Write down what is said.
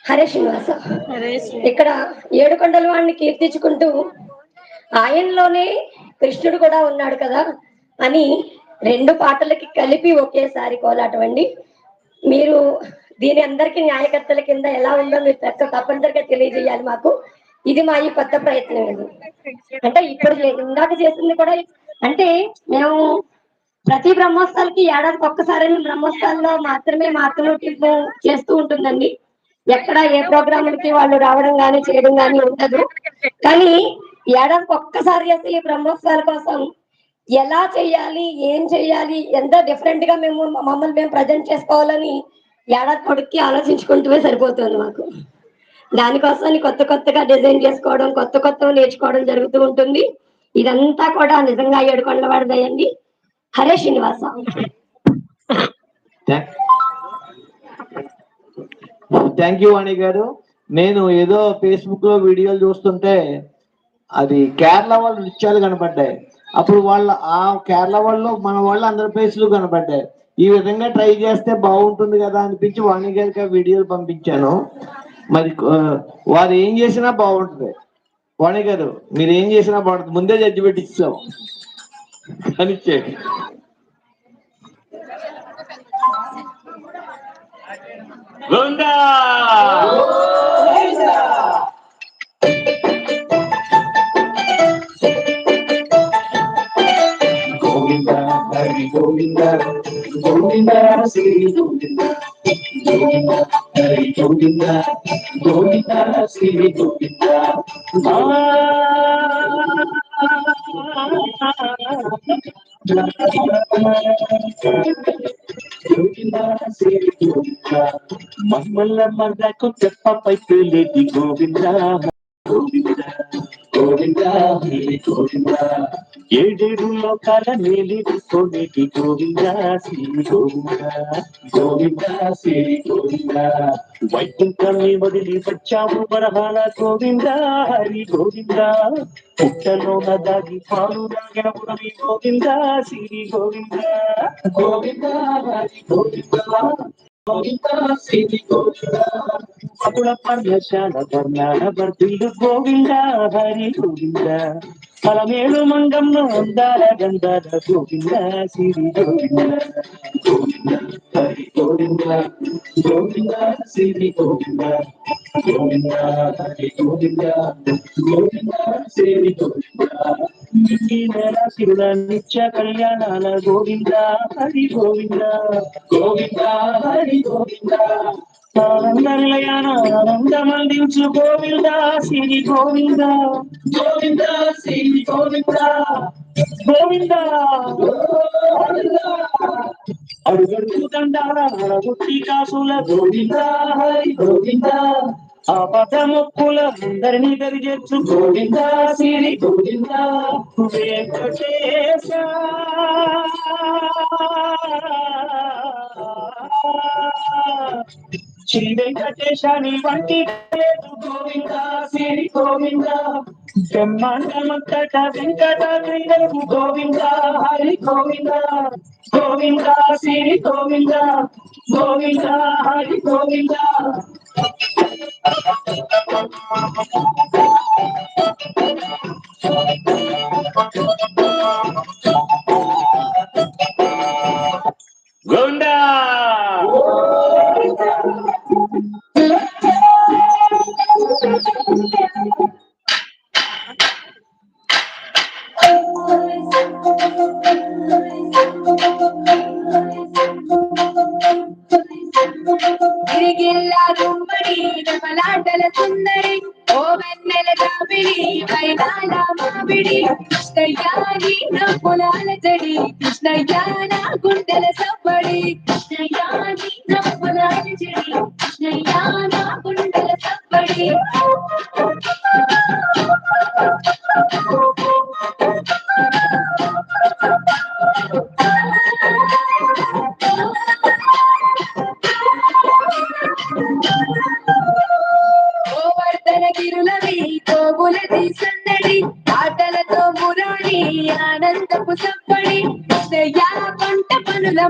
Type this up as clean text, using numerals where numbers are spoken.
హరే శ్రీనివాస. ఇక్కడ ఏడుకొండల వాడిని కీర్తించుకుంటూ ఆయనలోనే కృష్ణుడు కూడా ఉన్నాడు కదా అని రెండు పాటలకి కలిపి ఒకేసారి కోలాటం అండి. మీరు దీని అందరికీ న్యాయకర్తల కింద ఎలా ఉందో మీరు తప్పనిసరిగా తెలియజేయాలి మాకు. ఇది మా ఈ కొత్త ప్రయత్నం అండి. అంటే ఇప్పుడు ఇందాక చేసింది కూడా అంటే మేము ప్రతి బ్రహ్మోత్సవాలకి ఏడాదికి ఒక్కసారి బ్రహ్మోత్సవాల్లో మాత్రమే మాతృ చేస్తూ ఉంటుందండి. ఎక్కడ ఏ ప్రోగ్రాములకి వాళ్ళు రావడం కానీ చేయడం కానీ ఉండదు. కానీ ఏడాదికి ఒక్కసారి చేస్తే ఈ బ్రహ్మోత్సవాల కోసం ఎలా చేయాలి, ఏం చేయాలి, ఎంత డిఫరెంట్ గా మమ్మల్ని మేము ప్రజెంట్ చేసుకోవాలని ఏడాది పొడికి ఆలోచించుకుంటూనే సరిపోతుంది మాకు. దానికోసం కొత్తగా డిజైన్ చేసుకోవడం, కొత్త నేర్చుకోవడం జరుగుతూ ఉంటుంది. ఇదంతా కూడా నిజంగా ఏడుకొండలవాడిదయండి. హరే శ్రీనివాస. థ్యాంక్ యూ వాణి గారు. నేను ఏదో ఫేస్బుక్ లో వీడియోలు చూస్తుంటే అది కేరళ వాళ్ళు నృత్యాలు కనపడ్డాయి. అప్పుడు ఆ కేరళ వాళ్ళు మన వాళ్ళు అందరి ఫేస్లు కనపడ్డాయి. ఈ విధంగా ట్రై చేస్తే బాగుంటుంది కదా అనిపించి వాణి గారికి ఆ వీడియోలు పంపించాను. మరి వారు ఏం చేసినా బాగుంటుంది. వాణి గారు మీరు ఏం చేసినా బాగుంటుంది. ముందే జడ్జిమెంట్ ఇస్తాం అని చెప్పి గోవిందా గోవింద హరి గోవింద గోవింద శ్రీ గోవింద గోవింద హరి గోవింద గోవింద శ్రీ గోవింద మమ్మల్ని మర్రకు చెప్పపై పేలేటి గోవింద గోవింద గోవింద హరి గోవింద ఏడేడు లోకాల నేలేటి గోవింద శ్రీ గోవింద గోవింద శ్రీ గోవింద వైకుంఠమే వదిలి వచ్చాము వరహాల గోవింద హరి గోవింద పుట్టలోన దాగి పాలు దాగిన పురమి గోవింద శ్రీ గోవింద గోవింద హరి గోవింద గోవింద శ్రీ గోవింద అకుల పర్ణశాల వర్ణాల వర్ధులు గోవింద హరి గోవింద ఫలమేలు మంగంలో అందాల గంధాల గోవింద శ్రీ గోవింద గోవింద హరి గోవింద గోవింద శ్రీ గోవింద గోవింద హరి గోవింద గోవింద శ్రీ గోవింద శివుల నిత్య కళ్యాణాల గోవింద హరి గోవింద గోవింద హరి గోవింద ఆనందమల్లించు గోవింద శ్రీ గోవింద గోవింద శ్రీ గోవింద గోవింద అడుగడుగు దండాల గుట్టి కాసుల గోవింద హరి గోవింద ఆ పద మొక్కుల అందరినీ దరిచేర్చు గోవింద శ్రీ గోవింద వెంకటేశ శ్రీ వెంకటేశాని వంటి గోవింద శ్రీ గోవింద బ్రహ్మాండమంతట వెంకటాద్రి గోవింద హరి గోవింద గోవింద శ్రీ గోవింద గోవింద హరి గోవింద గోవింద గిరిగిల్లా గుమ్మడి నమలాటల సుందరి ఓ వెన్నెల జాబిడి వైనాల మామిడి కృష్ణయ్యాని నా పొలాల జడి కృష్ణయ్యా నా గుండెల సవ్వడి కృష్ణయ్యాని నా పొలాల జడి కృష్ణయ్యా నా గుండెల సవ్వడి గిరులవి తోబులది సందడి ఆటలతో మురాడి ఆనందపు సప్పడి కృష్ణయ్య పంట పనుల